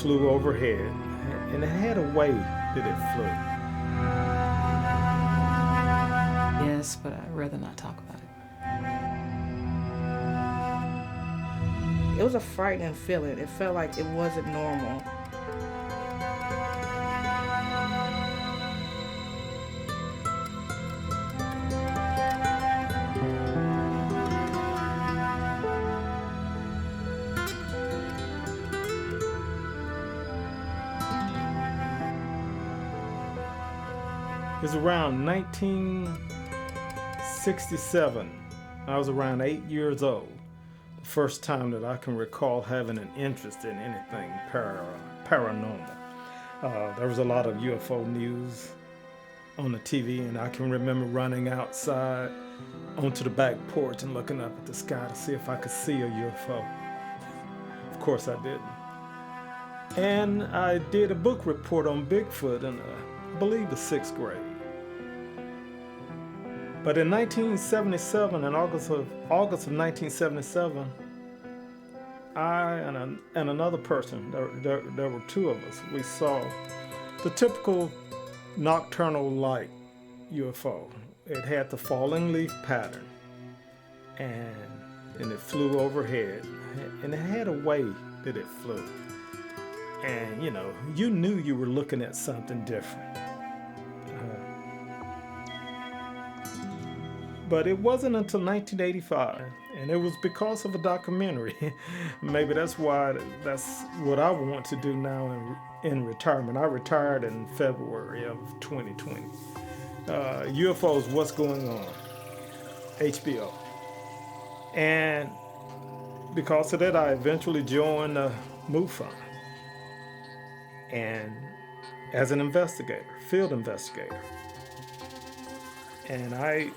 flew overhead, and it had a way that it flew. Yes, but I'd rather not talk about it. It was a frightening feeling. It felt like it wasn't normal. It was around 1967. I was around 8 years old. The first time that I can recall having an interest in anything paranormal. There was a lot of UFO news on the TV, and I can remember running outside onto the back porch and looking up at the sky to see if I could see a UFO. Of course I didn't. And I did a book report on Bigfoot in, I believe, the 6th grade. But in 1977, in August of 1977, I and another person, there were two of us, we saw the typical nocturnal light UFO. It had the falling leaf pattern, and it flew overhead, and it had a way that it flew. And you knew you were looking at something different. But it wasn't until 1985, and it was because of a documentary. Maybe that's what I want to do now in retirement. I retired in February of 2020. UFOs, What's Going On? HBO. And because of that, I eventually joined MUFON. And as an investigator, field investigator. And I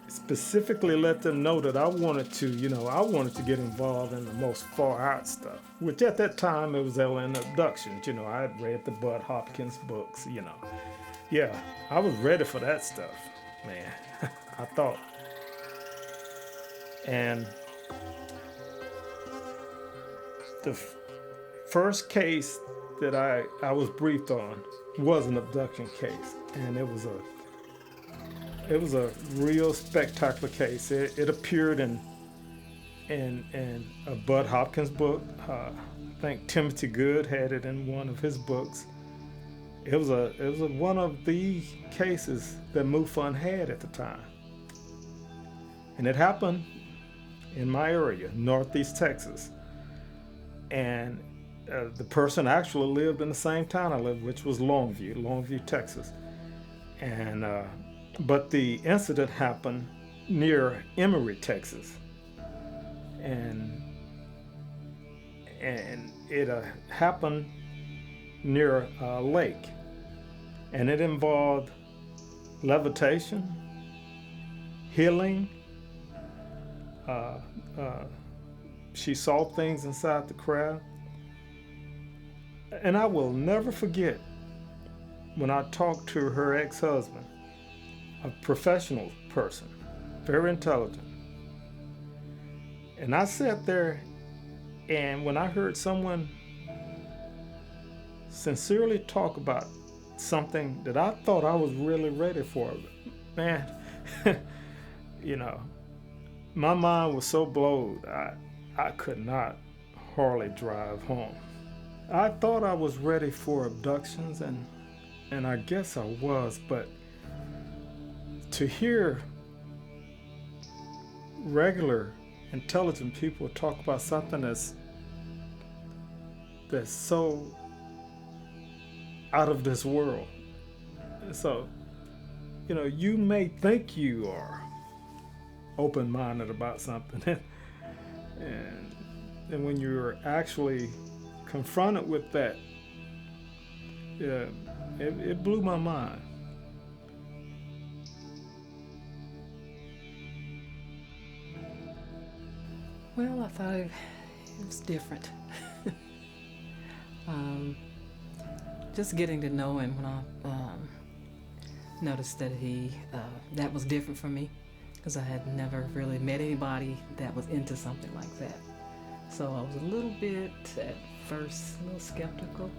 specifically let them know that I wanted to get involved in the most far out stuff, which at that time it was alien abductions. I had read the Bud Hopkins books, Yeah, I was ready for that stuff, man. I thought. And the first case that I was briefed on was an abduction case, and it was a real spectacular case. It appeared in a Bud Hopkins book. I think Timothy Good had it in one of his books. It was one of the cases that MUFON had at the time, and it happened in my area, Northeast Texas, and the person actually lived in the same town I lived, which was Longview, Texas, and but the incident happened near Emory, Texas, and it happened near a lake, and it involved levitation, healing. She saw things inside the crowd, and I will never forget when I talked to her ex-husband, a professional person, very intelligent. And I sat there, and when I heard someone sincerely talk about something that I thought I was really ready for, man, my mind was so blown, I could not hardly drive home. I thought I was ready for abductions, and I guess I was, but to hear regular, intelligent people talk about something that's so out of this world. So, you may think you are open-minded about something, and when you're actually confronted with that, it blew my mind. Well, I thought it was different. Just getting to know him when I noticed that that was different for me, because I had never really met anybody that was into something like that. So I was a little bit at first a little skeptical,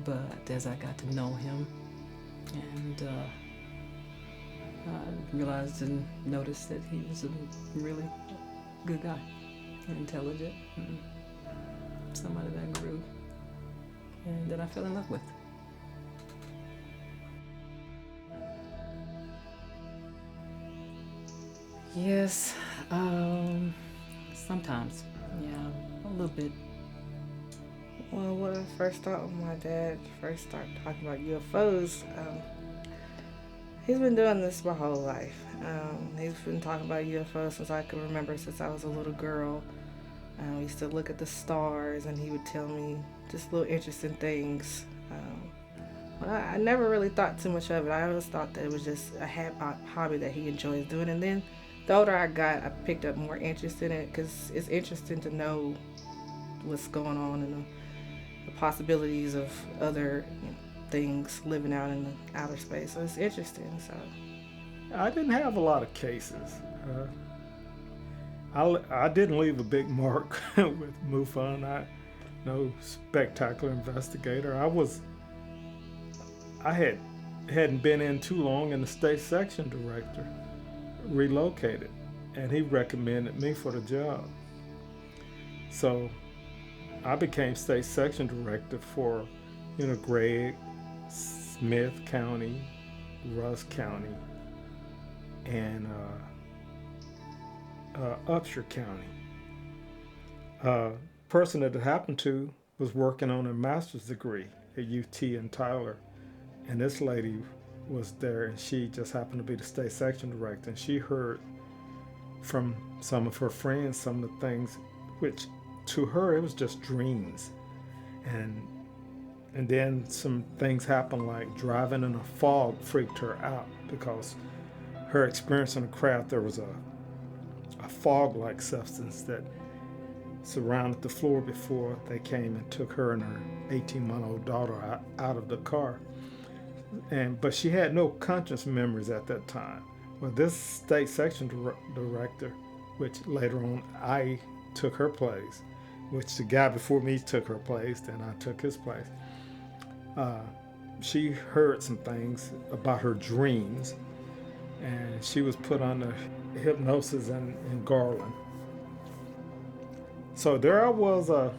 but as I got to know him and I realized and noticed that he was a really good guy, intelligent, and somebody that grew and that I fell in love with. Yes, sometimes, yeah, a little bit. Well, when I first thought when my dad first started talking about UFOs, he's been doing this my whole life. He's been talking about UFOs since I can remember, since I was a little girl. We used to look at the stars, and he would tell me just little interesting things. But I never really thought too much of it. I always thought that it was just a hobby that he enjoys doing. And then the older I got, I picked up more interest in it because it's interesting to know what's going on and the possibilities of other things living out in the outer space. So it's interesting. So I didn't have a lot of cases. I didn't leave a big mark with MUFON. No spectacular investigator. I hadn't been in too long, and the state section director relocated, and he recommended me for the job. So I became state section director for, Gregg, Smith County, Russ County, and Upshur County. Person that it happened to was working on a master's degree at UT in Tyler, and this lady was there, and she just happened to be the state section director, and she heard from some of her friends some of the things which to her it was just dreams, and then some things happened, like driving in a fog freaked her out because her experience on the craft, there was a fog-like substance that surrounded the floor before they came and took her and her 18-month-old daughter out of the car. But she had no conscious memories at that time. Well, this state section director, which later on I took her place, which the guy before me took her place, then I took his place. She heard some things about her dreams, and she was put under hypnosis in Garland. So there I was, a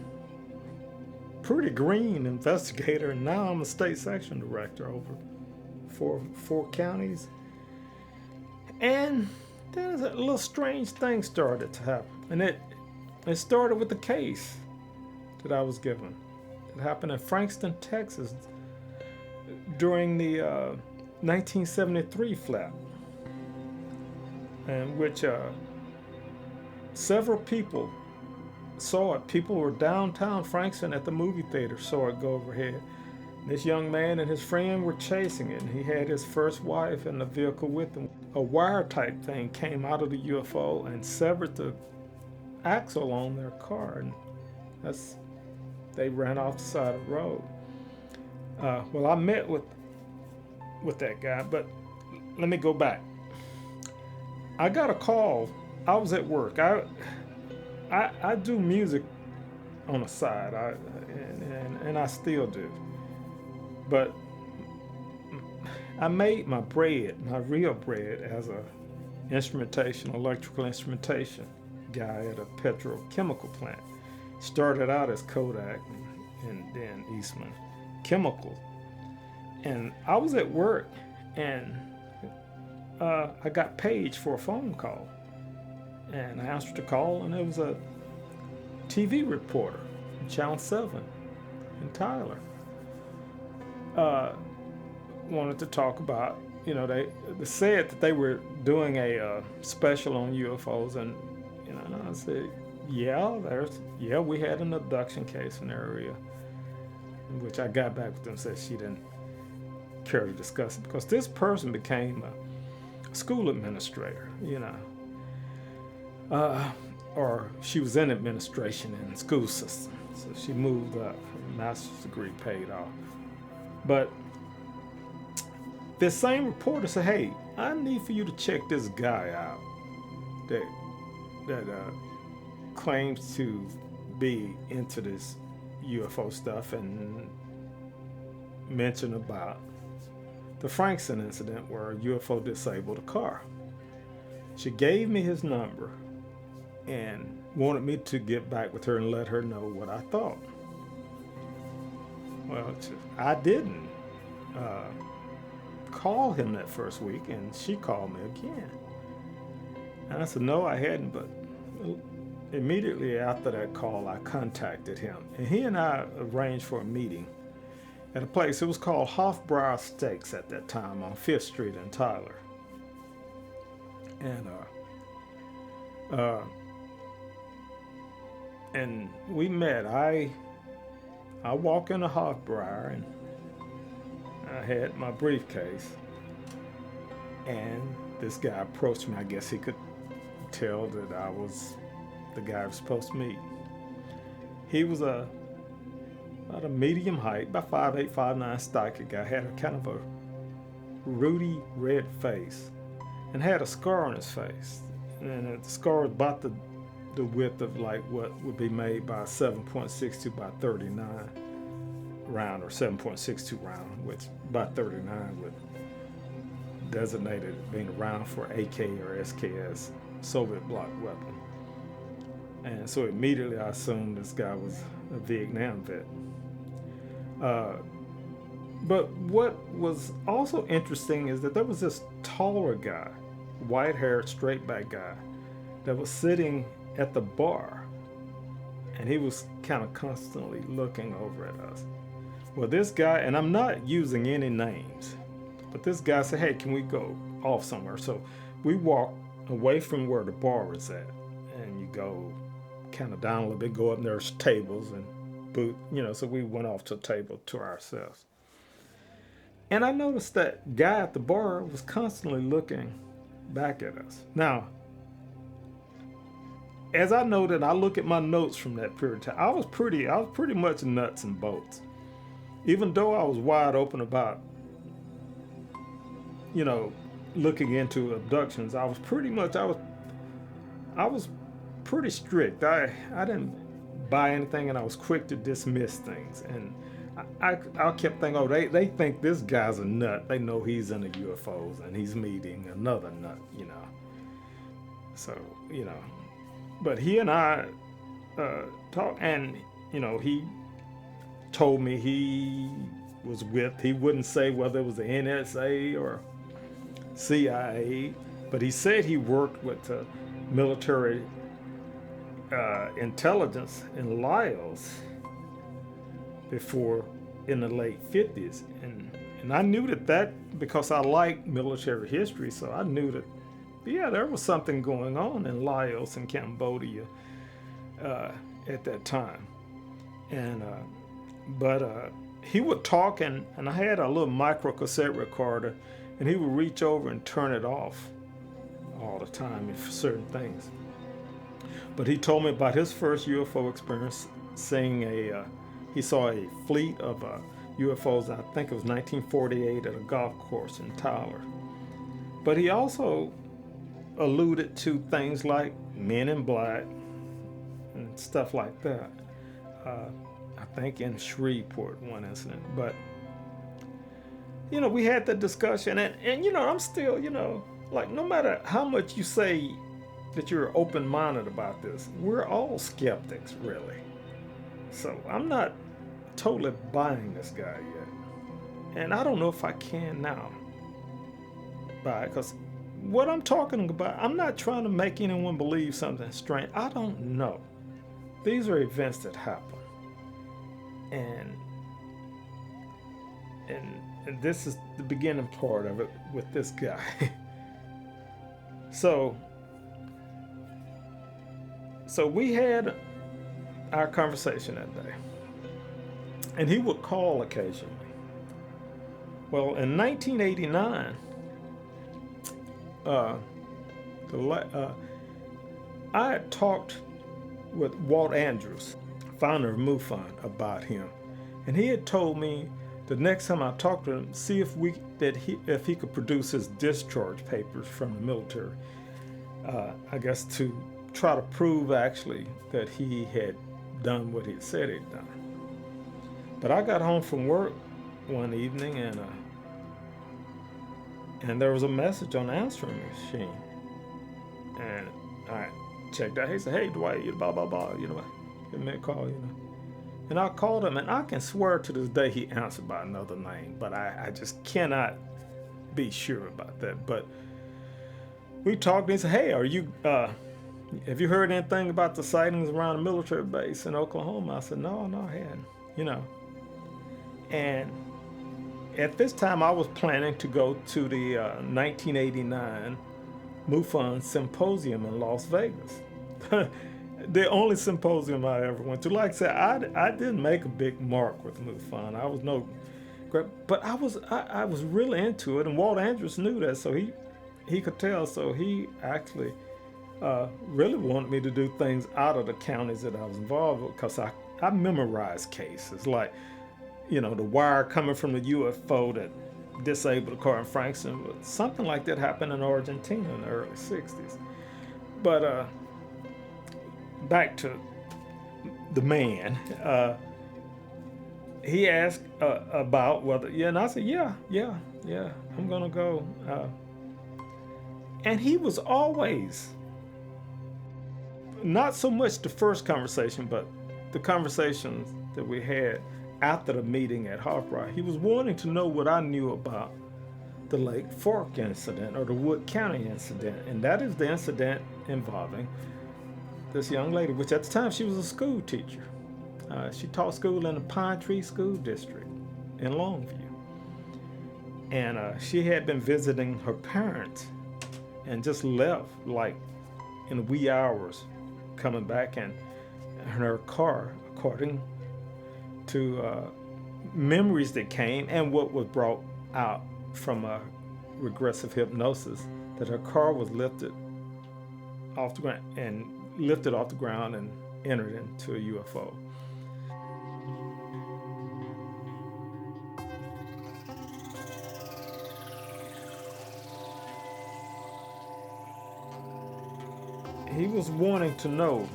pretty green investigator, and now I'm a state section director over four counties. And then a little strange thing started to happen, and it started with the case that I was given. It happened in Frankston, Texas, during the 1973 flap, in which several people saw it. People were downtown Frankston at the movie theater, saw it go overhead. This young man and his friend were chasing it, and he had his first wife in the vehicle with him. A wire type thing came out of the UFO and severed the axle on their car, and they ran off the side of the road. Well, I met with that guy, but let me go back. I got a call. I was at work. I do music on the side, and I still do. But I made my real bread, as a electrical instrumentation guy at a petrochemical plant. Started out as Kodak and then Eastman Chemical. And I was at work, and I got paged for a phone call. And I answered the call, and it was a TV reporter from Channel 7 in Tyler. Wanted to talk about, they said that they were doing a special on UFOs, and I said, we had an abduction case in the area, which I got back with them, said she didn't care to discuss it because this person became a school administrator, or she was in administration in the school system, so she moved up, her master's degree paid off. But this same reporter said, "Hey, I need for you to check this guy out that claims to be into this UFO stuff and mentioned about the Frankson incident where a UFO disabled a car. She gave me his number and wanted me to get back with her and let her know what I thought. Well, I didn't call him that first week, and she called me again. And I said, no, I hadn't, but immediately after that call, I contacted him. And he and I arranged for a meeting at a place. It was called Hofbrauer Steaks at that time on 5th Street in Tyler. And we met. I walked into Hofbrauer, and I had my briefcase. And this guy approached me. I guess he could tell that I was the guy I was supposed to meet. He was about a medium height, about 5'8", 5'9", stocky guy. Had a kind of a ruddy red face and had a scar on his face. And the scar was about the width of like what would be made by a 7.62 by 39 round, or 7.62 round, which by 39 would designate it being a round for AK or SKS, Soviet bloc weapon. And so immediately I assumed this guy was a Vietnam vet. But what was also interesting is that there was this taller guy, white-haired, straight-back guy, that was sitting at the bar, and he was kind of constantly looking over at us. Well, this guy, and I'm not using any names, but this guy said, hey, can we go off somewhere? So we walked away from where the bar was at, and you go kind of down a little bit, go up, and there's tables and booth, so we went off to a table to ourselves. And I noticed that guy at the bar was constantly looking back at us. Now, as I noted, I look at my notes from that period of time. I was pretty much nuts and bolts. Even though I was wide open about, looking into abductions, I was pretty strict. I didn't buy anything, and I was quick to dismiss things. And I kept thinking, oh, they think this guy's a nut. They know he's into UFOs and he's meeting another nut, So, but he and I talked, and, he told me he wouldn't say whether it was the NSA or CIA, but he said he worked with the military intelligence in Laos before, in the late 50s. And I knew that because I like military history, so I knew that, yeah, there was something going on in Laos and Cambodia at that time. And but he would talk, and I had a little micro cassette recorder, and he would reach over and turn it off all the time for certain things. But he told me about his first UFO experience, seeing he saw a fleet of UFOs, I think it was 1948, at a golf course in Tyler. But he also alluded to things like Men in Black and stuff like that. I think in Shreveport, one incident. But, we had that discussion, and I'm still, like, no matter how much you say that you're open-minded about this, we're all skeptics, really. So I'm not totally buying this guy yet. And I don't know if I can now buy it, because what I'm talking about, I'm not trying to make anyone believe something strange. I don't know. These are events that happen. And this is the beginning part of it with this guy. So we had our conversation that day, and he would call occasionally. Well, in 1989, I had talked with Walt Andrews, founder of MUFON, about him, and he had told me the next time I talked to him, see if he could produce his discharge papers from the military. I guess to try to prove actually that he had done what he said he'd done. But I got home from work one evening, and there was a message on the answering machine, and I checked out. He said, "Hey, Dwight, blah blah blah, give me a call, And I called him, and I can swear to this day he answered by another name, but I just cannot be sure about that. But we talked, and he said, "Hey, have you heard anything about the sightings around the military base in Oklahoma?" I said, No, I hadn't, And at this time, I was planning to go to the 1989 MUFON Symposium in Las Vegas. The only symposium I ever went to. Like I said, I didn't make a big mark with MUFON. I was no great, but I was really into it, and Walt Andrews knew that, so he could tell. So he actually really wanted me to do things out of the counties that I was involved with, because I memorized cases like, the wire coming from the UFO that disabled a car in Frankston. Something like that happened in Argentina in the early 60s. But back to the man. He asked about whether, and I said, yeah, I'm gonna go. And he was always, not so much the first conversation, but the conversations that we had after the meeting at Hofbräu, he was wanting to know what I knew about the Lake Fork incident, or the Wood County incident, and that is the incident involving this young lady, which at the time she was a school teacher. She taught school in the Pine Tree School District in Longview. And she had been visiting her parents and just left like in the wee hours, coming back in her car, according to memories that came and what was brought out from regressive hypnosis, that her car was lifted off the ground and entered into a UFO. He was wanting to know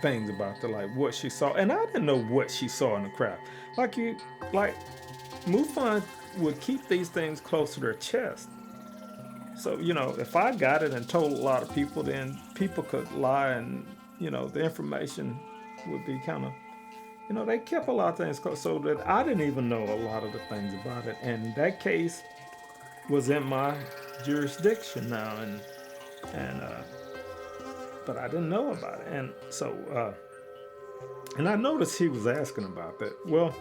things about what she saw, and I didn't know what she saw in the crowd. Like MUFON would keep these things close to their chest. So, if I got it and told a lot of people, then people could lie, and, the information would be kind of, they kept a lot of things close, so that I didn't even know a lot of the things about it. And that case was in my jurisdiction now, but I didn't know about it. And so, and I noticed he was asking about that. Well,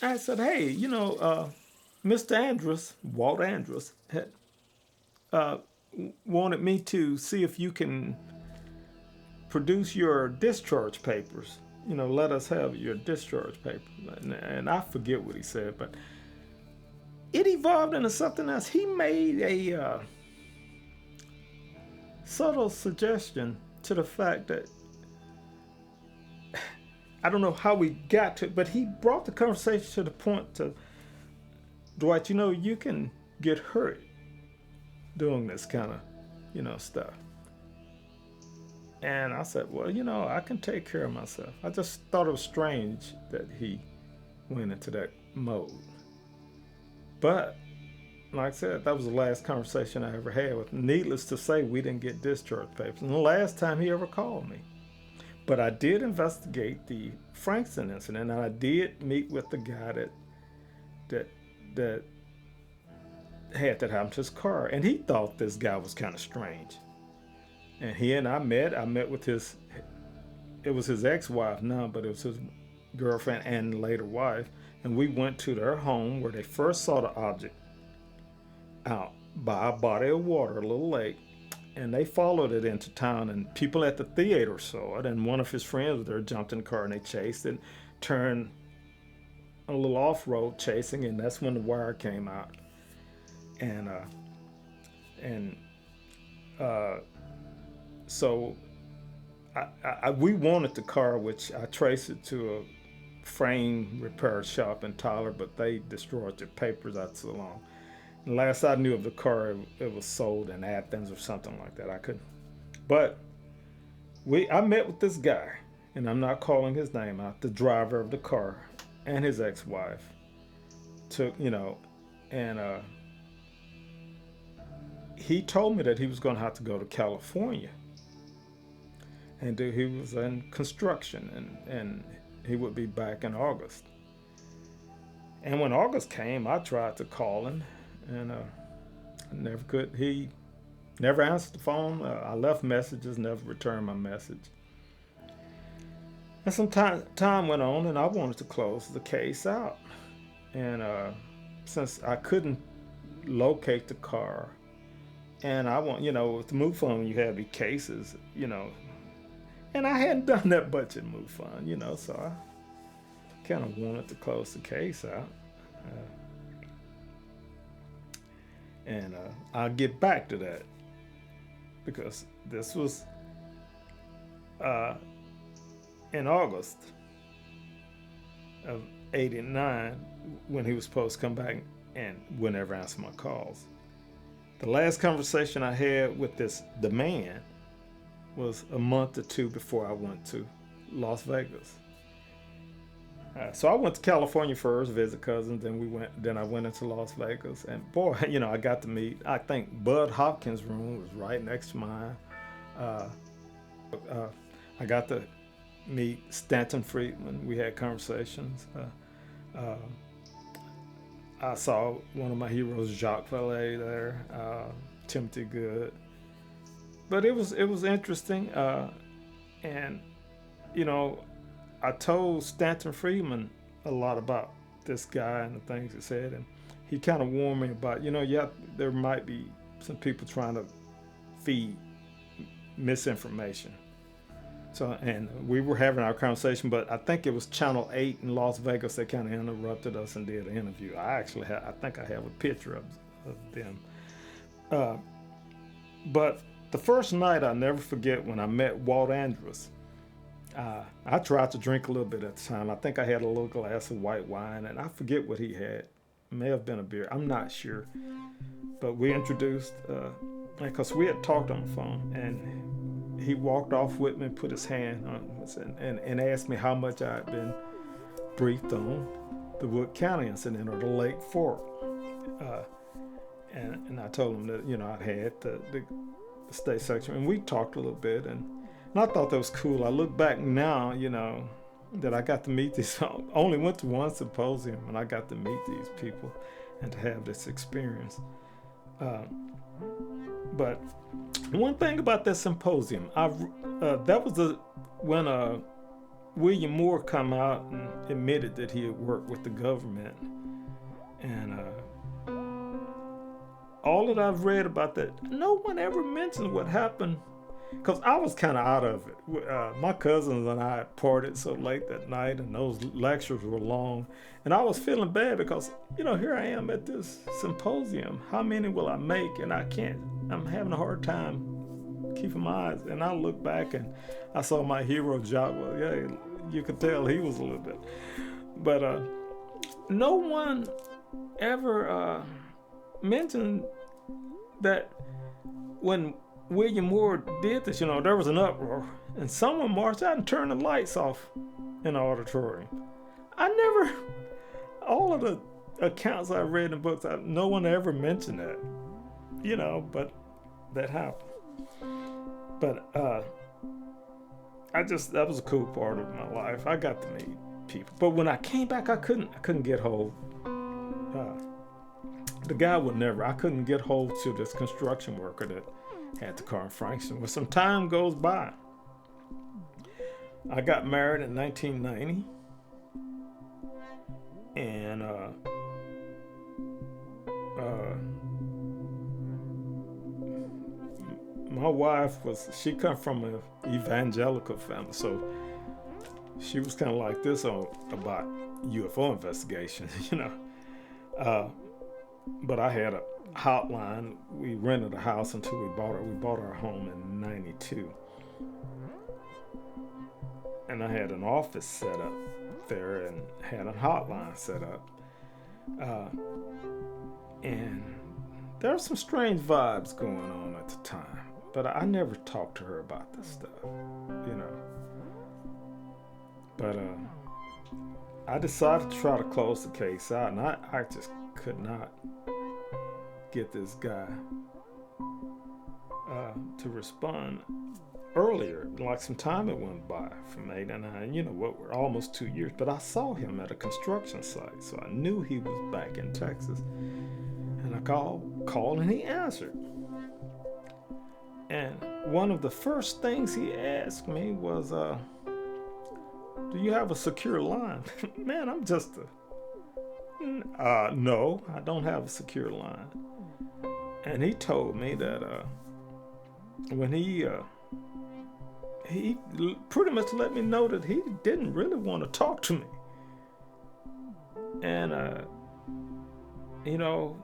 I said, hey, Mr. Andrews, Walt Andrews, had wanted me to see if you can produce your discharge papers. Let us have your discharge papers. And I forget what he said, but it evolved into something else. He made a subtle suggestion to the fact that, I don't know how we got to it, but he brought the conversation to the point to, Dwight, you can get hurt doing this kind of, stuff. And I said, well, I can take care of myself. I just thought it was strange that he went into that mode. But, like I said, that was the last conversation I ever had with him. Needless to say, we didn't get discharge papers. And the last time he ever called me. But I did investigate the Frankston incident, and I did meet with the guy that had that happen to his car. And he thought this guy was kind of strange. And he and I met with it was his ex-wife now, but it was his girlfriend and later wife. And we went to their home where they first saw the object out by a body of water, a little lake. And they followed it into town, and people at the theater saw it. And one of his friends was there, jumped in the car, and they chased it, turned a little off-road chasing, and that's when the wire came out. So we wanted the car, which I traced it to a frame repair shop in Tyler, but they destroyed their papers out so long. Last I knew of the car, it was sold in Athens or something like that. I couldn't. But I met with this guy, and I'm not calling his name out, the driver of the car, and his ex-wife. And he told me that he was going to have to go to California, and he was in construction, and he would be back in August. And when August came, I tried to call him, and I never could. He never answered the phone. I left messages, never returned my message. And some time went on, and I wanted to close the case out. And since I couldn't locate the car, and with the MUFON, you have these cases, and I hadn't done that much in MUFON, so I kind of wanted to close the case out. And I'll get back to that, because this was in August of '89 when he was supposed to come back and would never answer my calls. The last conversation I had with the man was a month or two before I went to Las Vegas. So I went to California first, visit cousins, then I went into Las Vegas, and boy, I got to meet. I think Bud Hopkins' room was right next to mine. I got to meet Stanton Friedman. We had conversations. I saw one of my heroes, Jacques Vallée, there, Timothy Good. But it was interesting, and I told Stanton Friedman a lot about this guy and the things he said, and he kind of warned me about, there might be some people trying to feed misinformation. So, and we were having our conversation, but I think it was Channel 8 in Las Vegas that kind of interrupted us and did an interview. I think I have a picture of them. But the first night, I'll never forget when I met Walt Andrus. I tried to drink a little bit at the time. I think I had a little glass of white wine, and I forget what he had. It may have been a beer. I'm not sure. But we introduced, because we had talked on the phone, and he walked off with me, put his hand on, and asked me how much I had been briefed on the Wood County incident, or the Lake Fork. And I told him that, I'd had the state section, and we talked a little bit, and I thought that was cool. I look back now, that I got to meet these. I only went to one symposium, and I got to meet these people and to have this experience. But one thing about that symposium, that was when William Moore come out and admitted that he had worked with the government, and all that I've read about that, no one ever mentioned what happened, because I was kind of out of it. My cousins and I partied so late that night, and those lectures were long, and I was feeling bad because, here I am at this symposium. How many will I make? And I'm having a hard time keeping my eyes. And I look back and I saw my hero, Jacques. Well, yeah, you could tell he was a little bit. But no one ever mentioned that when William Moore did this, there was an uproar, and someone marched out and turned the lights off in the auditorium. All of the accounts I read in books, no one ever mentioned that, but that happened. But that was a cool part of my life. I got to meet people, but when I came back, I couldn't get hold. The guy I couldn't get hold to this construction worker that had the car in Frankston. Well, some time goes by. I got married in 1990, and my wife she come from an evangelical family, so she was kind of like this about UFO investigations, But I had a hotline. We rented a house until we bought our home in '92. And I had an office set up there and had a hotline set up. And there were some strange vibes going on at the time, but I never talked to her about this stuff, you know. But I decided to try to close the case out, and I just could not get this guy to respond earlier. Like some time it went by from 89, you know what, we're almost 2 years, but I saw him at a construction site, so I knew he was back in Texas. And I called and he answered. And one of the first things he asked me was, do you have a secure line? Man, I'm just no, I don't have a secure line. And he told me that when he pretty much let me know that he didn't really want to talk to me. And you know,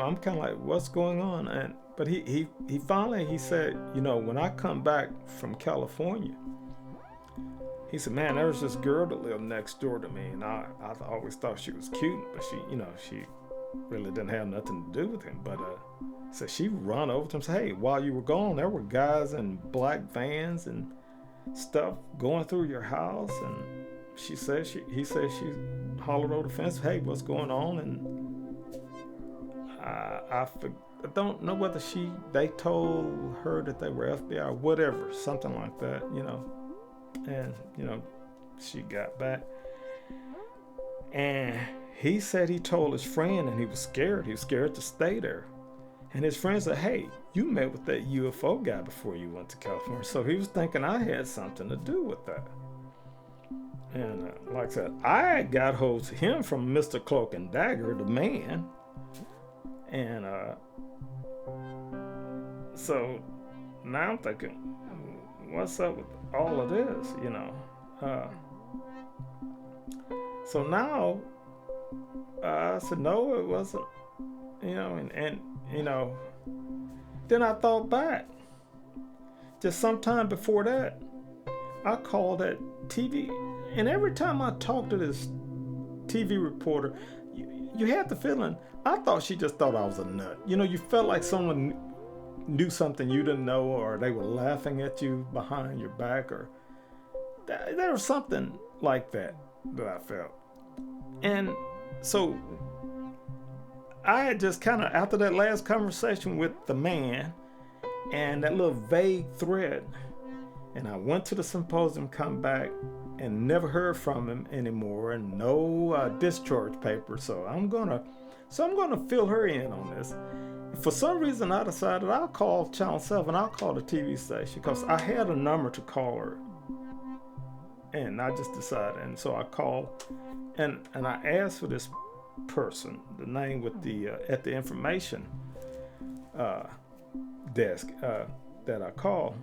I'm kind of like, what's going on? But he finally said, you know, when I come back from California, he said, man, there was this girl that lived next door to me, and I always thought she was cute, but she really didn't have nothing to do with him. But so she run over to him and said, hey, while you were gone, there were guys in black vans and stuff going through your house. And he said she hollered over the fence, hey, what's going on? And I don't know whether they told her that they were FBI or whatever, something like that, you know. And, you know, she got back. And he said he told his friend, and he was scared. He was scared to stay there. And his friend said, hey, you met with that UFO guy before you went to California. So he was thinking I had something to do with that. And like I said, I got hold of him from Mr. Cloak and Dagger, the man. And so now I'm thinking, what's up with all of this, you know? So now I said, no, it wasn't, you know, and you know, then I thought back. Just sometime before that, I called that TV, and every time I talked to this TV reporter, you had the feeling, I thought she just thought I was a nut. You know, you felt like someone knew something you didn't know, or they were laughing at you behind your back, or there was something like that I felt. And so I had just kind of, after that last conversation with the man and that little vague threat, and I went to the symposium, come back, and never heard from him anymore, and no discharge paper. So I'm gonna fill her in on this. For some reason, I decided I'll call Channel 7. I'll call the TV station because I had a number to call her, and I just decided. And so I called, and I asked for this person, the name with the at the information desk that I called.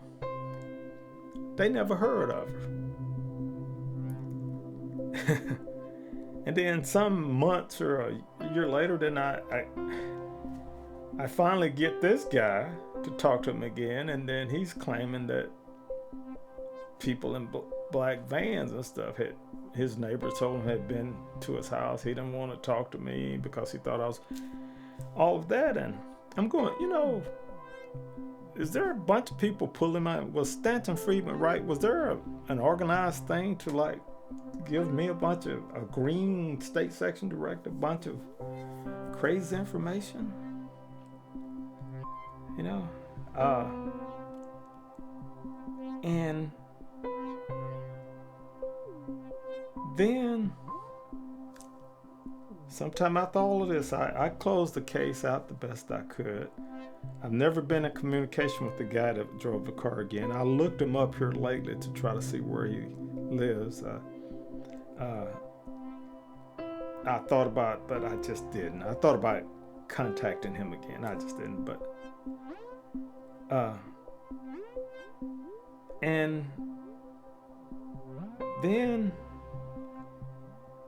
They never heard of her. And then some months or a year later, then I finally get this guy to talk to him again, and then he's claiming that people in black vans and stuff his neighbors told him had been to his house. He didn't want to talk to me because he thought I was all of that. And I'm going, you know, is there a bunch of people pulling my, was Stanton Friedman right? Was there an organized thing to like give me a green state section director, a bunch of crazy information? You know, and then sometime after all of this, I closed the case out the best I could. I've never been in communication with the guy that drove the car again. I looked him up here lately to try to see where he lives. I thought about it, but I just didn't. I thought about contacting him again. I just didn't, but and then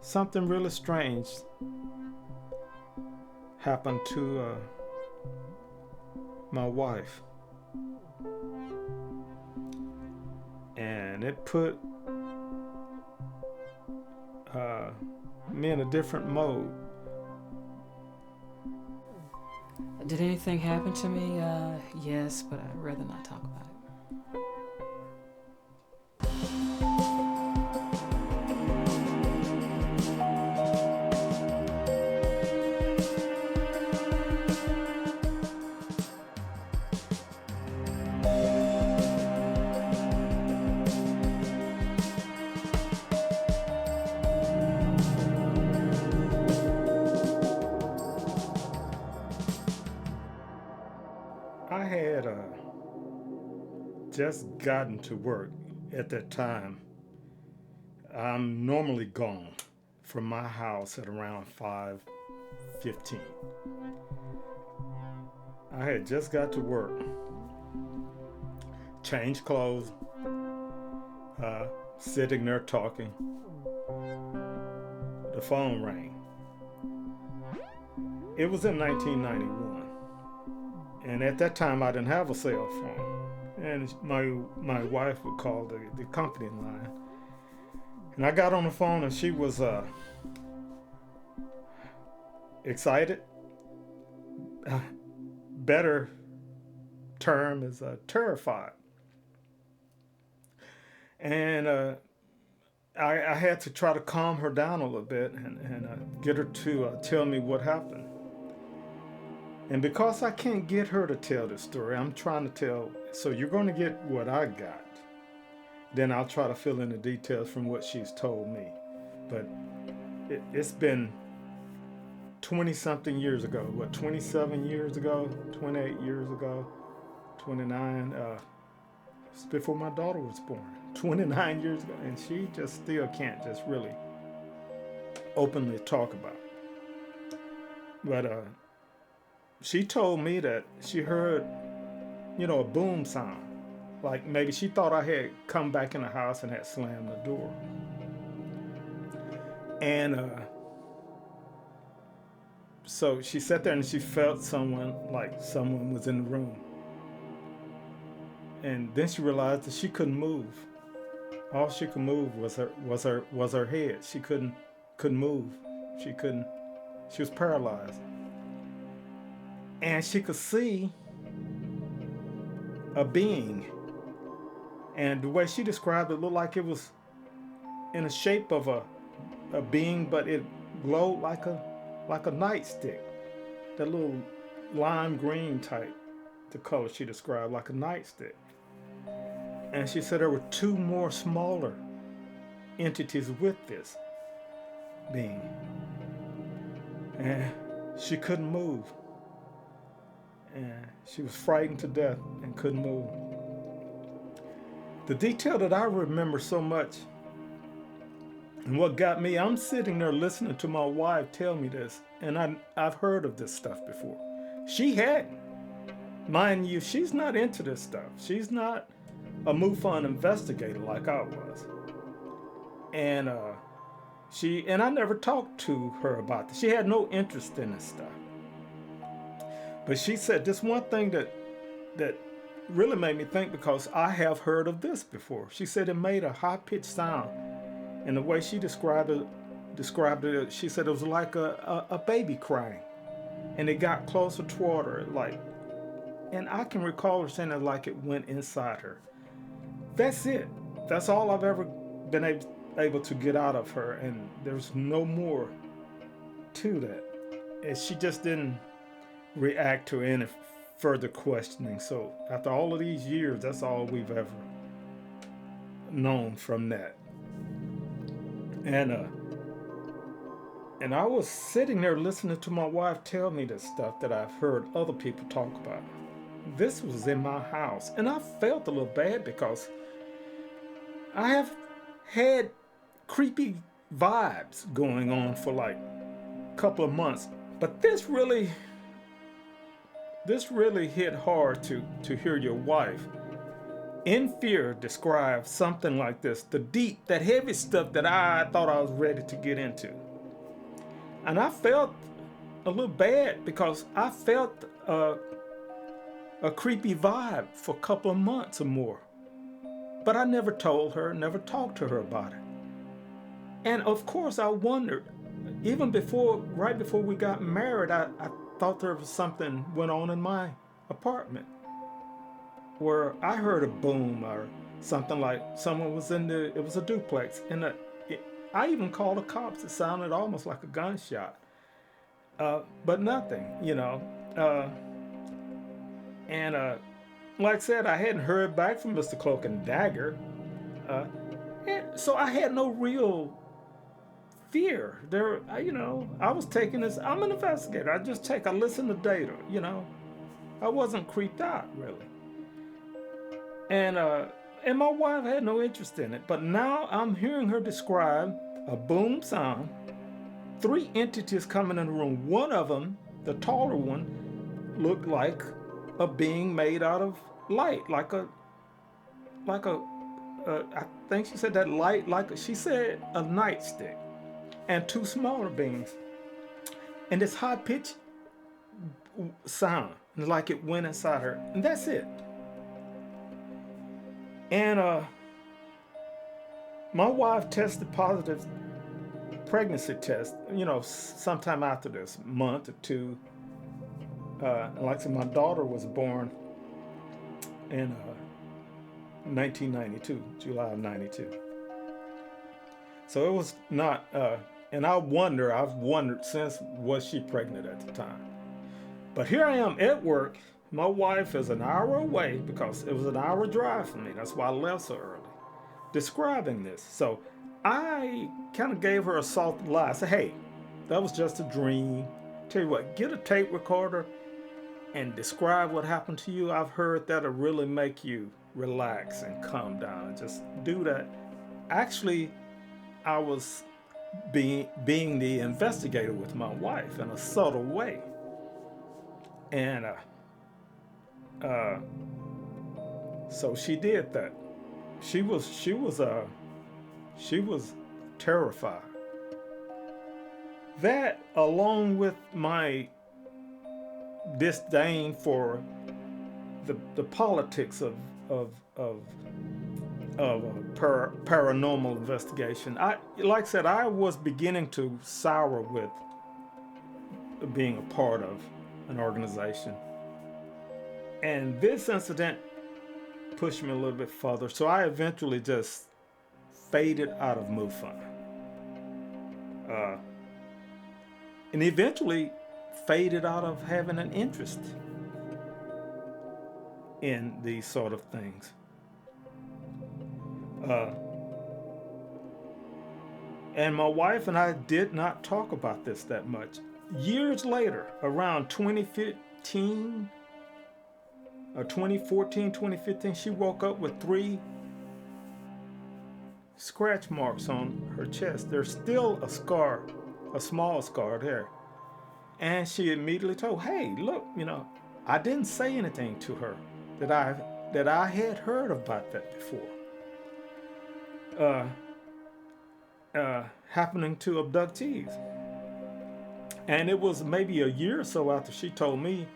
something really strange happened to my wife, and it put me in a different mode. Did anything happen to me? Yes, but I'd rather not talk about it. I had just gotten to work at that time. I'm normally gone from my house at around 5:15. I had just got to work, changed clothes, sitting there talking. The phone rang. It was in 1991, and at that time I didn't have a cell phone, and my wife would call the company line, and I got on the phone and she was excited. Better term is terrified, and I had to try to calm her down a little bit and get her to tell me what happened. And because I can't get her to tell this story, I'm trying to tell, so you're going to get what I got. Then I'll try to fill in the details from what she's told me. But it's been 20-something years ago. What, 27 years ago? 28 years ago? 29? It's before my daughter was born. 29 years ago. And she just still can't just really openly talk about it. But she told me that she heard, a boom sound. Like maybe she thought I had come back in the house and had slammed the door. And so she sat there and she felt someone was in the room. And then she realized that she couldn't move. All she could move was her head. She couldn't move. She was paralyzed. And she could see a being. And the way she described it looked like it was in the shape of a being, but it glowed like a nightstick. That little lime green type, the color she described, like a nightstick. And she said there were two more smaller entities with this being. And she couldn't move. And she was frightened to death and couldn't move. The detail that I remember so much, and what got me, I'm sitting there listening to my wife tell me this, and I've heard of this stuff before. She hadn't. Mind you, she's not into this stuff. She's not a MUFON investigator like I was. And I never talked to her about this. She had no interest in this stuff. But she said this one thing that really made me think, because I have heard of this before. She said it made a high-pitched sound. And the way she described it, she said it was like a baby crying. And it got closer toward her, and I can recall her saying it like it went inside her. That's it. That's all I've ever been able to get out of her, and there's no more to that. And she just didn't react to any further questioning. So after all of these years, that's all we've ever known from that. And I was sitting there listening to my wife tell me this stuff that I've heard other people talk about. This was in my house, and I felt a little bad because I have had creepy vibes going on for like a couple of months, but this really hit hard to hear your wife in fear describe something like this, that heavy stuff that I thought I was ready to get into. And I felt a little bad because I felt a creepy vibe for a couple of months or more. But I never told her, never talked to her about it. And of course I wondered, even right before we got married, I thought there was something went on in my apartment, where I heard a boom or something, like someone was it was a duplex. And I even called the cops. It sounded almost like a gunshot. But nothing, And like I said, I hadn't heard back from Mr. Cloak and Dagger. And so I had no real fear. I was taking this. I'm an investigator. I listen to data, I wasn't creeped out, really. And my wife had no interest in it. But now I'm hearing her describe a boom sound, 3 entities coming in the room. One of them, the taller one, looked like a being made out of light, I think she said that light, she said a nightstick, and 2 smaller beings, and this high pitched sound, like it went inside her, and that's it. And my wife tested positive pregnancy test, sometime after this month or 2. Like I said, my daughter was born in 1992, July of 92. So it was not, and I've wondered since, was she pregnant at the time? But here I am at work. My wife is an hour away, because it was an hour drive for me. That's why I left so early, describing this. So I kind of gave her a salty lie. I said, hey, that was just a dream. Tell you what, get a tape recorder and describe what happened to you. I've heard that'll really make you relax and calm down, and just do that. Actually, I was being the investigator with my wife in a subtle way. And so she did that. She was terrified. That, along with my disdain for the politics of paranormal investigation, like I said, I was beginning to sour with being a part of an organization. And this incident pushed me a little bit further, so I eventually just faded out of MUFON. And eventually faded out of having an interest in these sort of things. And my wife and I did not talk about this that much. Years later, around 2015 or 2014, 2015, she woke up with 3 scratch marks on her chest. There's still a scar, a small scar there. And she immediately told, hey, look, I didn't say anything to her that I had heard about that before. Happening to abductees. And it was maybe a year or so after she told me,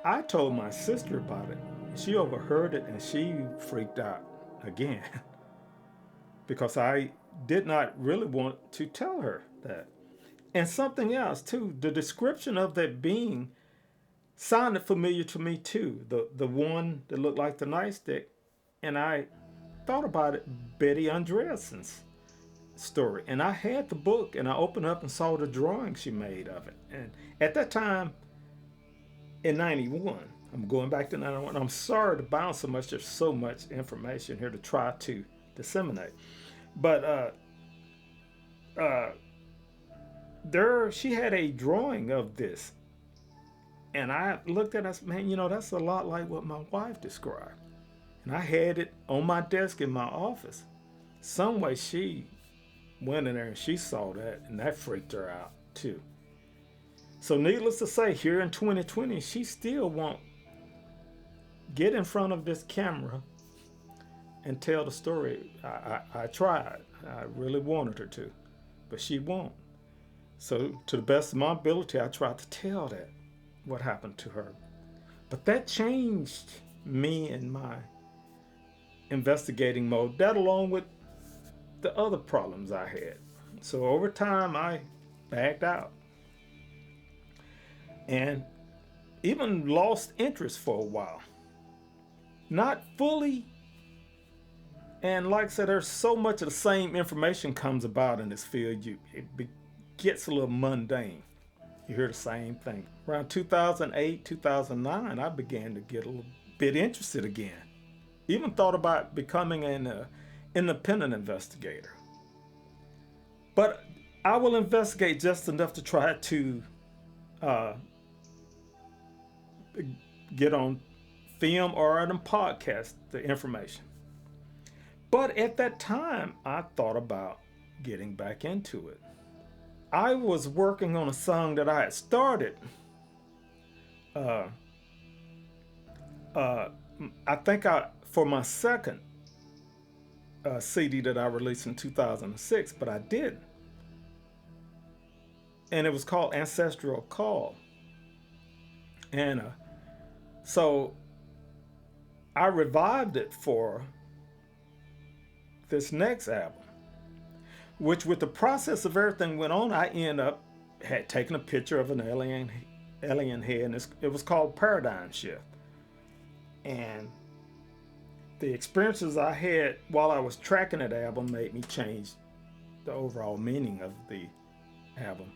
I told my sister about it. She overheard it and she freaked out again. Because I did not really want to tell her that. And something else too, the description of that being sounded familiar to me too. The one that looked like the nightstick. And I thought about it, Betty Andreassen's story. And I had the book and I opened up and saw the drawing she made of it. And at that time, in 91, I'm going back to 91. I'm sorry to bounce so much. There's so much information here to try to disseminate. But she had a drawing of this. And I looked at it and said, man, that's a lot like what my wife described. And I had it on my desk in my office. Some way she went in there and she saw that, and that freaked her out too. So needless to say, here in 2020, she still won't get in front of this camera and tell the story. I tried. I really wanted her to, but she won't. So to the best of my ability, I tried to tell that, what happened to her. But that changed me in my investigating mode, that along with the other problems I had. So over time, I backed out. and even lost interest for a while. Not fully. And like I said, there's so much of the same information comes about in this field, gets a little mundane. You hear the same thing. Around 2008, 2009, I began to get a little bit interested again. Even thought about becoming an independent investigator. But I will investigate just enough to try to get on film or on a podcast the information. But at that time, I thought about getting back into it. I was working on a song that I had started. I think for my second CD that I released in 2006, but I didn't. And it was called Ancestral Call. And so I revived it for this next album, which with the process of everything went on, I had taken a picture of an alien head, and it was called Paradigm Shift. And the experiences I had while I was tracking that album made me change the overall meaning of the album.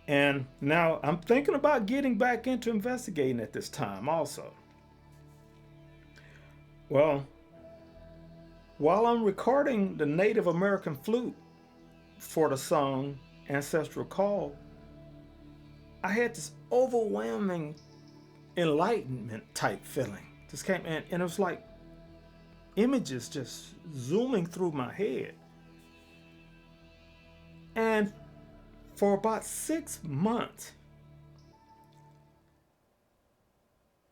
And now I'm thinking about getting back into investigating at this time also. Well, while I'm recording the Native American flute for the song Ancestral Call, I had this overwhelming enlightenment type feeling. Just came in, and it was like images just zooming through my head. And for about 6 months,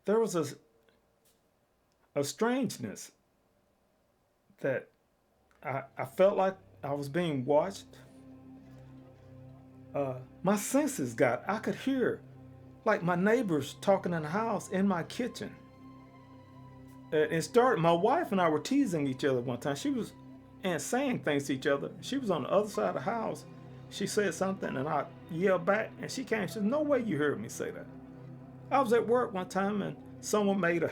there was a strangeness that I felt like I was being watched. My senses I could hear like my neighbors talking in the house in my kitchen. It started, my wife and I were teasing each other one time. She was and saying things to each other. She was on the other side of the house. She said something and I yelled back, and she came and said, "No way you heard me say that." I was at work one time and someone made a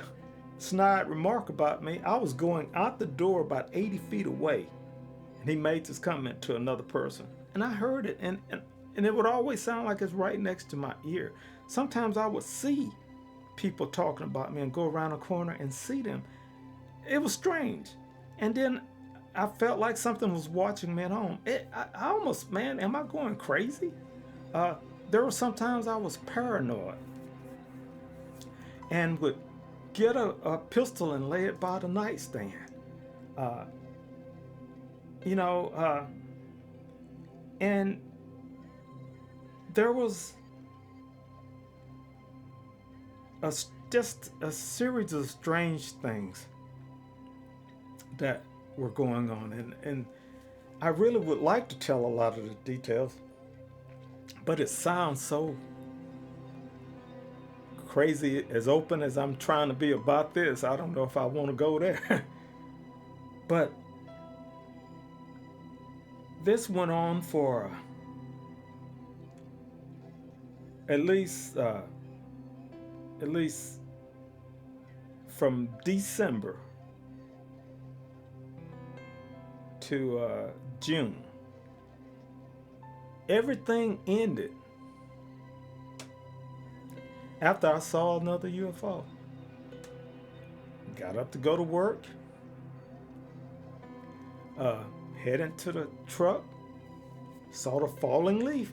snide remark about me. I was going out the door about 80 feet away, and he made this comment to another person, and I heard it, and it would always sound like it's right next to my ear. Sometimes I would see people talking about me and go around a corner and see them. It was strange. And then I felt like something was watching me at home. I almost, man, am I going crazy? There were sometimes I was paranoid and would get a pistol and lay it by the nightstand. And there was just a series of strange things that were going on, and I really would like to tell a lot of the details, but it sounds so crazy. As open as I'm trying to be about this, I don't know if I want to go there. But this went on for at least from December to June. Everything ended after I saw another UFO. Got up to go to work, heading to the truck, saw the falling leaf,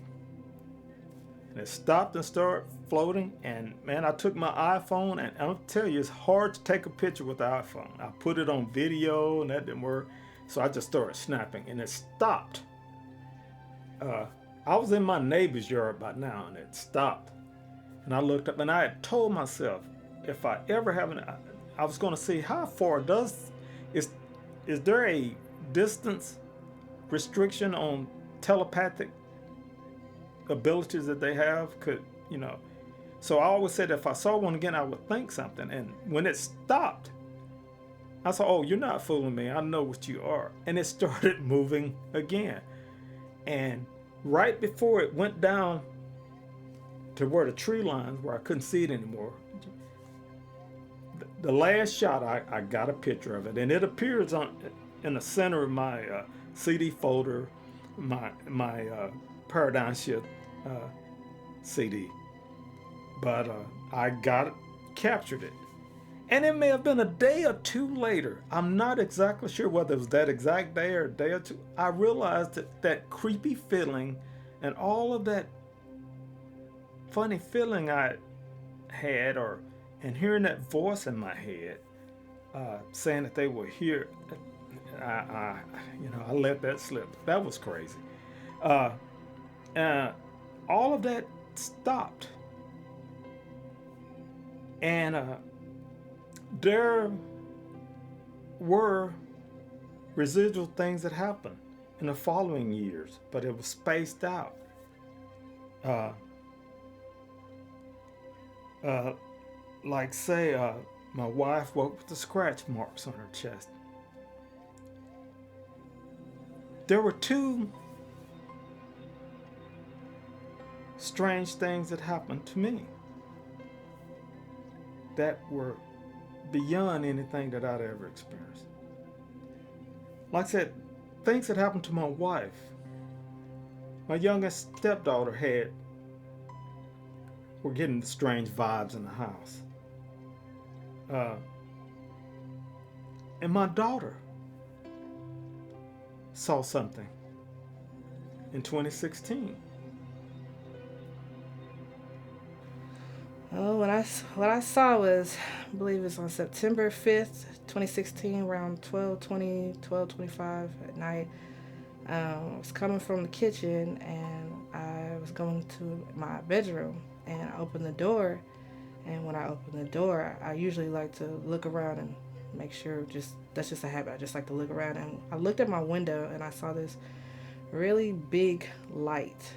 and it stopped and started floating. And man, I took my iPhone, and I'll tell you, it's hard to take a picture with the iPhone. I put it on video, and that didn't work, so I just started snapping, and it stopped. I was in my neighbor's yard by now, and it stopped. And I looked up, and I had told myself, if I ever have I was going to see how far is there a distance restriction on telepathic abilities that they have? So I always said if I saw one again, I would think something. And when it stopped, I said, "Oh, you're not fooling me. I know what you are." And it started moving again. And right before it went down to where the tree lines where I couldn't see it anymore. The last shot, I got a picture of it, and it appears in the center of my CD folder, my Paradigm Shift CD. But I captured it. And it may have been a day or two later. I'm not exactly sure whether it was that exact day or a day or two. I realized that creepy feeling and all of that funny feeling I had, and hearing that voice in my head saying that they were here, I let that slip. That was crazy. All of that stopped, and there were residual things that happened in the following years, but it was spaced out. Like say, my wife woke with the scratch marks on her chest. There were two strange things that happened to me that were beyond anything that I'd ever experienced. Like I said, things that happened to my wife. My youngest stepdaughter were getting strange vibes in the house. And my daughter saw something in 2016. Oh, what I saw was, I believe it was on September 5th, 2016, around 12:25 at night. I was coming from the kitchen and I was going to my bedroom, and I opened the door. And when I open the door, I usually like to look around and make sure, that's just a habit. I just like to look around. And I looked at my window and I saw this really big light.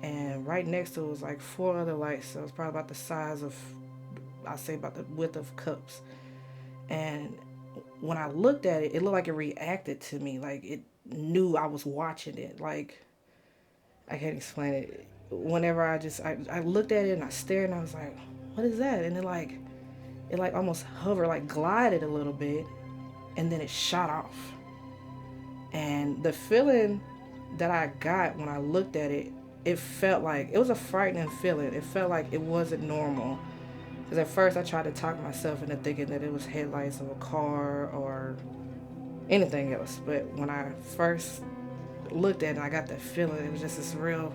And right next to it was like 4 other lights. So it was probably about the size of, I'd say about the width of cups. And when I looked at it, it looked like it reacted to me. Like it knew I was watching it. Like, I can't explain it. Whenever I looked at it and I stared and I was like, what is that? And it like almost hovered, like glided a little bit, and then it shot off. And the feeling that I got when I looked at it, it felt like, it was a frightening feeling. It felt like it wasn't normal. Because at first I tried to talk myself into thinking that it was headlights of a car or anything else. But when I first looked at it and I got that feeling, it was just this real,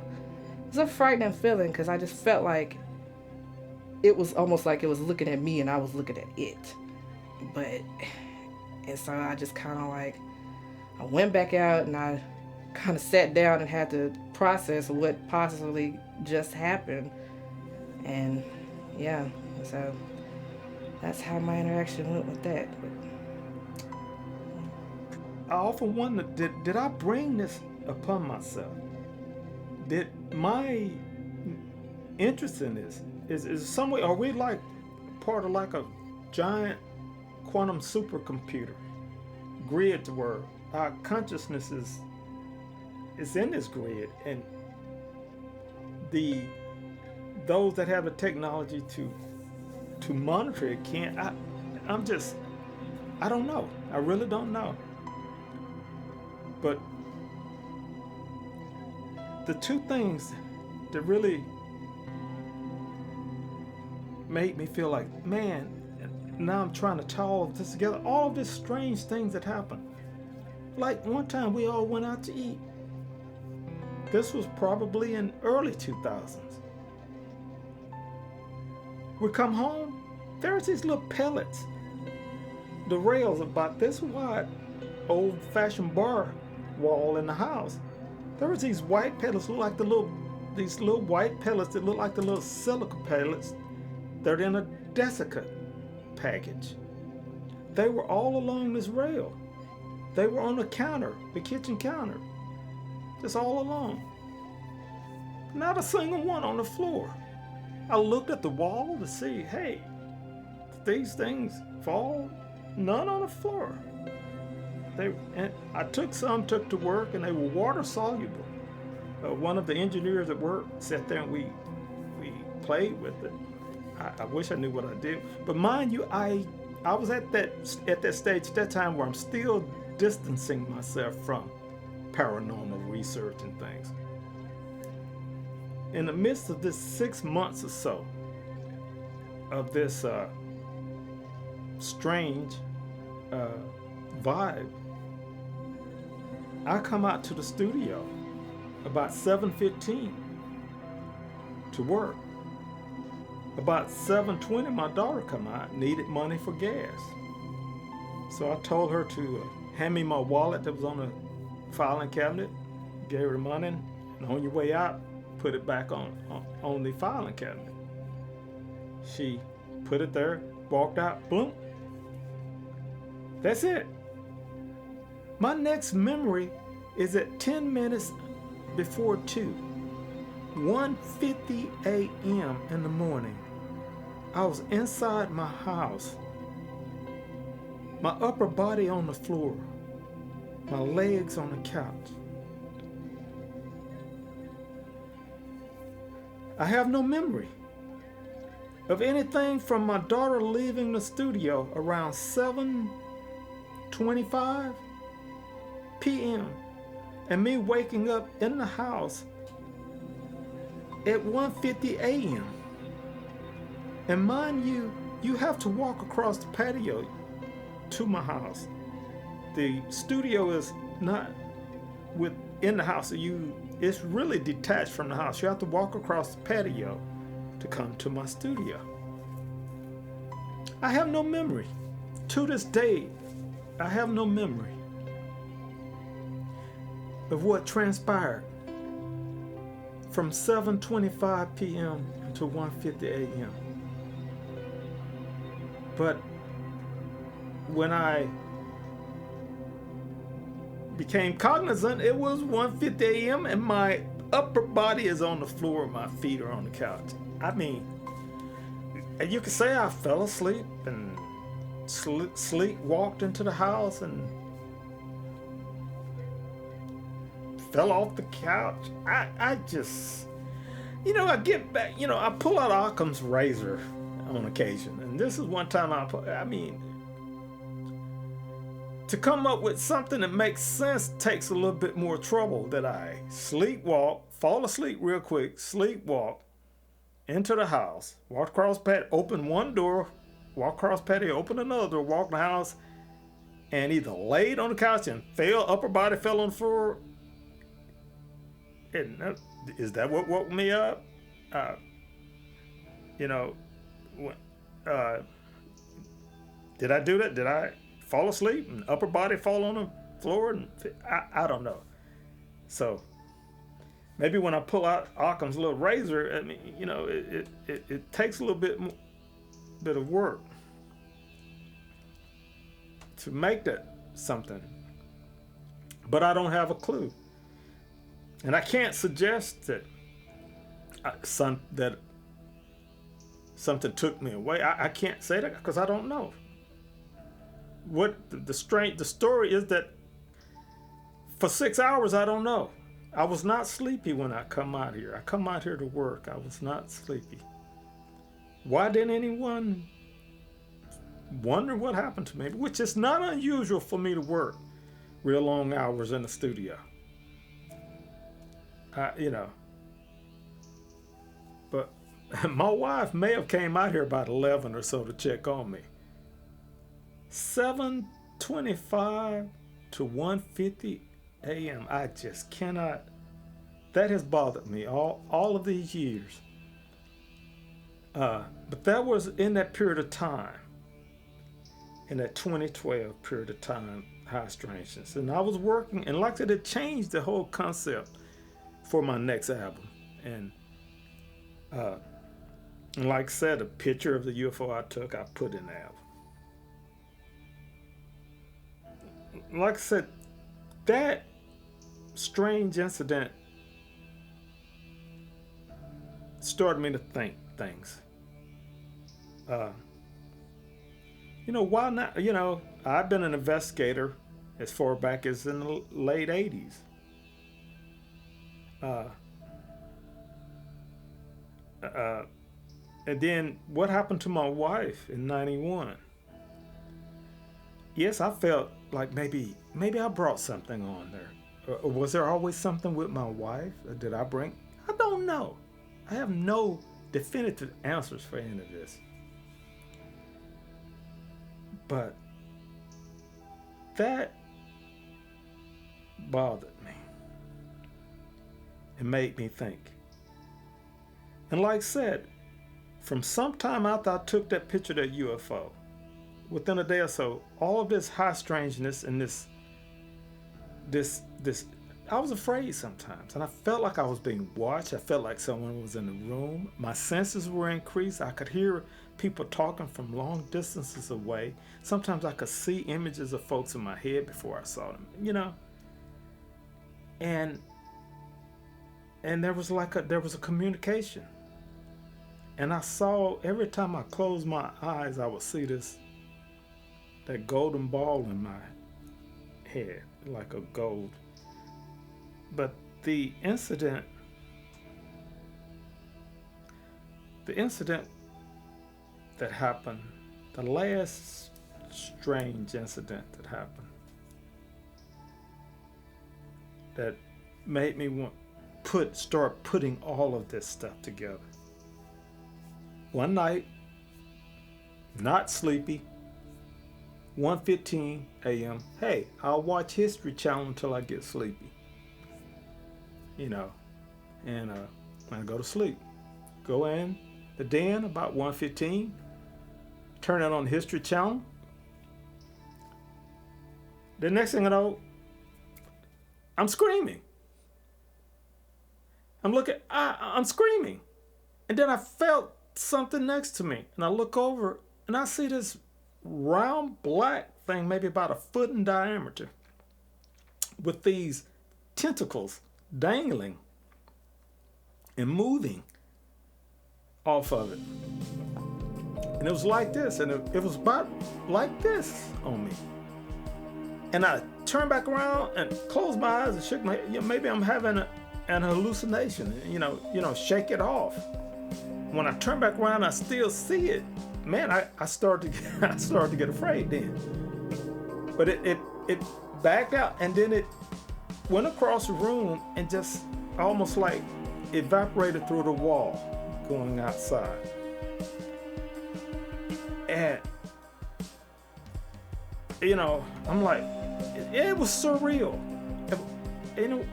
it was a frightening feeling, because I just felt like it was almost like it was looking at me and I was looking at it. And so I just kind of like, I went back out and I kind of sat down and had to process what possibly just happened. And yeah, so that's how my interaction went with that. I often wonder, did I bring this upon myself? Did my interest in this is some way, are we like part of like a giant quantum supercomputer grid to where our consciousness is in this grid, and those that have the technology to monitor it can't. I don't know. I really don't know. But the two things that really made me feel like, man, now I'm trying to tie all of this together, all of these strange things that happened. Like one time we all went out to eat. This was probably in early 2000s. We come home, there's these little pellets. The rails about this wide, old-fashioned bar wall in the house. There was these white pellets, look like these little white pellets that look like the little silica pellets. They're in a desiccant package. They were all along this rail. They were on the counter, the kitchen counter, just all along. Not a single one on the floor. I looked at the wall to see, hey, these things fall, none on the floor. And I took to work, and they were water soluble. One of the engineers at work sat there and we played with it. I wish I knew what I did. But mind you, I was at that stage at that time where I'm still distancing myself from paranormal research and things. In the midst of this 6 months or so of this strange vibe, I come out to the studio about 7:15 to work. About 7:20, my daughter come out, needed money for gas. So I told her to hand me my wallet that was on the filing cabinet, gave her the money, and on your way out, put it back on the filing cabinet. She put it there, walked out, boom. That's it. My next memory is at 10 minutes before 2, 1:50 a.m. in the morning. I was inside my house, my upper body on the floor, my legs on the couch. I have no memory of anything from my daughter leaving the studio around 7:25 p.m. and me waking up in the house at 1:50 a.m. And mind you, you have to walk across the patio to my house. The studio is not within the house. It's really detached from the house. You have to walk across the patio to come to my studio. I have no memory. To this day, I have no memory of what transpired from 7:25 p.m. to 1:50 a.m. But when I became cognizant, it was 1:50 a.m. and my upper body is on the floor, my feet are on the couch. I mean, you could say I fell asleep and sleep walked into the house and fell off the couch. I just, I get back, I pull out Occam's razor on occasion. And this is one time to come up with something that makes sense takes a little bit more trouble. That I sleepwalk, fall asleep real quick, sleepwalk into the house, walk across patio, open one door, walk across patio, open another door, walk in the house, and either laid on the couch and upper body fell on the floor. And is that what woke me up? Did I do that? Did I fall asleep and upper body fall on the floor? And I don't know. So maybe when I pull out Occam's little razor, I mean, it takes a little bit of work to make that something. But I don't have a clue. And I can't suggest that something took me away. I can't say that because I don't know. What the story is that for 6 hours I don't know. I was not sleepy when I come out here. I come out here to work. I was not sleepy. Why didn't anyone wonder what happened to me? Which is not unusual for me to work real long hours in the studio. But my wife may have came out here about 11 or so to check on me. 7:25 to 1:50 a.m. I just cannot. That has bothered me all of these years. But that was in that period of time, in that 2012 period of time, High Strangeness. And I was working, and like I said, it changed the whole concept for my next album. And like I said, a picture of the UFO I took, I put in the album. Like I said, that strange incident started me to think things. Why not? I've been an investigator as far back as in the late 80s. And then what happened to my wife in 91? Yes, I felt like maybe I brought something on there. Or was there always something with my wife? Or did I bring? I don't know. I have no definitive answers for any of this. But that bothered me. It made me think. And like I said, from some time after I took that picture of that UFO, within a day or so, all of this high strangeness and this, I was afraid sometimes. And I felt like I was being watched. I felt like someone was in the room. My senses were increased. I could hear people talking from long distances away. Sometimes I could see images of folks in my head before I saw them, you know. And there was a communication. And I saw, every time I closed my eyes, I would see that golden ball in my head, like a gold. But the incident that happened, the last strange incident that happened, that made me start putting all of this stuff together. One night, not sleepy, 1:15 a.m. Hey, I'll watch History Channel until I get sleepy. You know, and I go to sleep. Go in the den about 1:15, turn it on History Channel. The next thing I know, I'm screaming. I'm screaming. And then I felt something next to me. And I look over and I see this round black thing, maybe about a foot in diameter, with these tentacles dangling and moving off of it. And it was like this, and it was about like this on me. And I turned back around and closed my eyes and shook my head. You know, maybe I'm having an hallucination, you know, shake it off. When I turn back around, I still see it. Man, I started to get afraid then. But it backed out, and then it went across the room and just almost like evaporated through the wall going outside. And, you know, I'm like, it was surreal.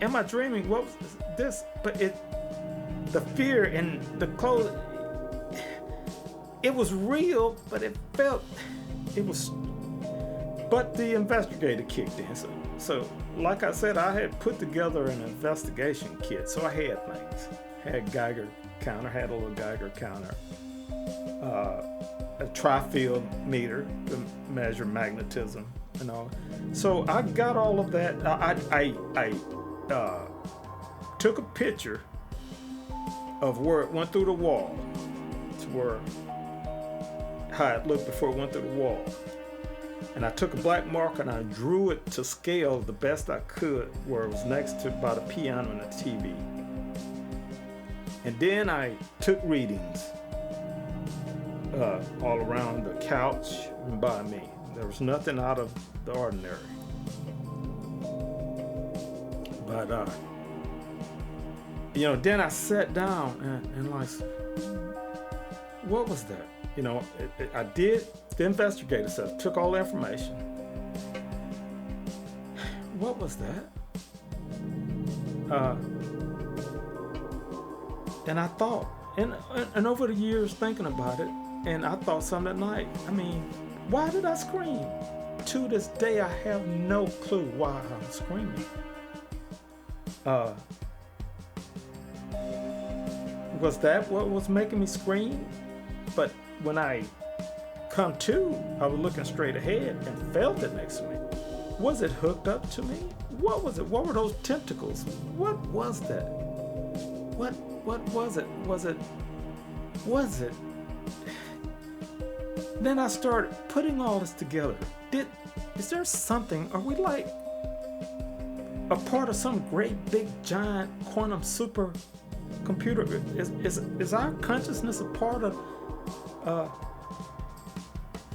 Am I dreaming? What was this? But the fear and the clothes, it was real, but it was, but the investigator kicked in. So like I said, I had put together an investigation kit. So I had things. Had Geiger counter, had a little Geiger counter, a tri-field meter to measure magnetism and all. So I got all of that. I took a picture of where it went through the wall, to how it looked before it went through the wall. And I took a black marker and I drew it to scale the best I could where it was next to by the piano and the TV. And then I took readings all around the couch and by me. There was nothing out of the ordinary. But you know, then I sat down and like, what was that? You know, I did the investigator stuff, took all the information. What was that? And I thought, and over the years thinking about it, and I thought something at night. I mean, why did I scream? To this day, I have no clue why I was screaming. Was that what was making me scream? But when I come to, I was looking straight ahead and felt it next to me. Was it hooked up to me? What was it? What were those tentacles? What was that? What was it? Was it? Then I started putting all this together. Is there something? Are we like a part of some great big giant quantum super computer? Is our consciousness a part of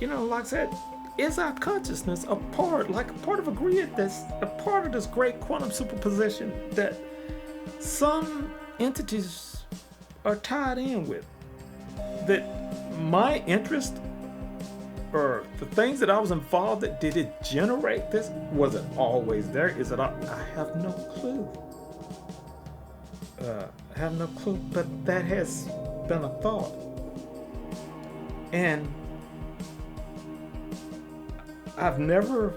Like I said, is our consciousness a part of a grid that's a part of this great quantum superposition that some entities are tied in with? That my interest or the things that I was involved in, did it generate this? Was it always there? Is it? I have no clue. I have no clue, but that has been a thought. And I've never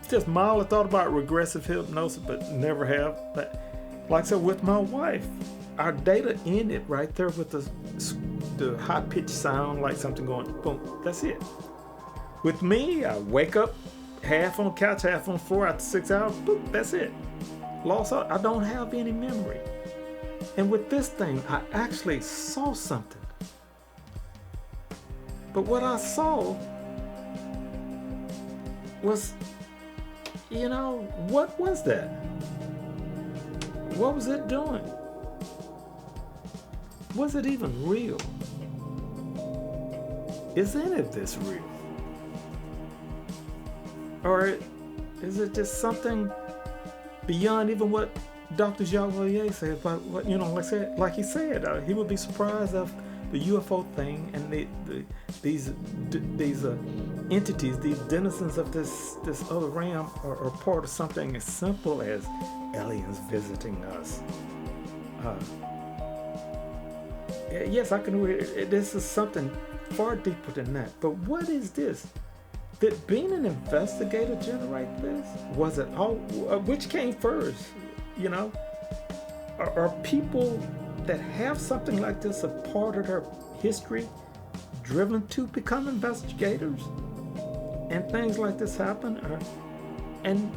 just mildly thought about regressive hypnosis, but never have. But like I said, with my wife, our data ended right there with the high-pitched sound, like something going boom. That's it. With me, I wake up half on the couch, half on the floor after 6 hours. Boom, that's it. Lost out. I don't have any memory. And with this thing, I actually saw something. But what I saw was, what was that? What was it doing? Was it even real? Is any of this real? Or is it just something beyond even what Dr. Jacques Vallée said about what, like he said, he would be surprised of the UFO thing and these entities, these denizens of this other realm are part of something as simple as aliens visiting us. Yes, I can read it. This is something far deeper than that. But what is this? Did being an investigator generate this? Was it all? Which came first? Are people that have something like this a part of their history driven to become investigators? And things like this happen? And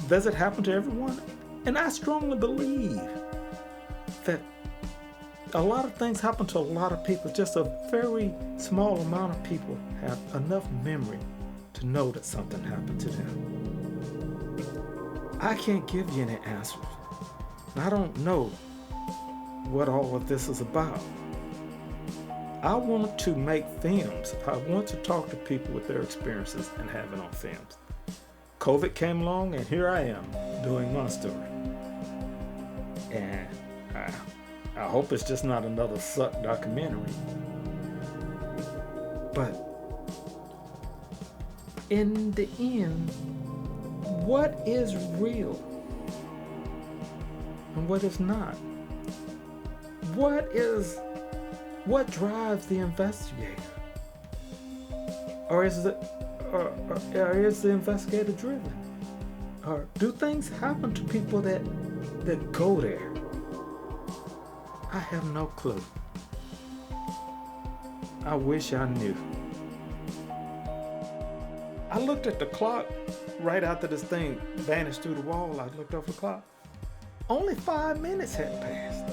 does it happen to everyone? And I strongly believe that a lot of things happen to a lot of people. Just a very small amount of people have enough memory to know that something happened to them. I can't give you any answers. I don't know what all of this is about. I want to make films. I want to talk to people with their experiences and have it on films. COVID came along and here I am doing my story. And I hope it's just not another suck documentary. But in the end, what is real and what is not? What drives the investigator? Or is the investigator driven? Or do things happen to people that go there? I have no clue. I wish I knew. I looked at the clock right after this thing vanished through the wall. I looked over the clock. Only 5 minutes had passed.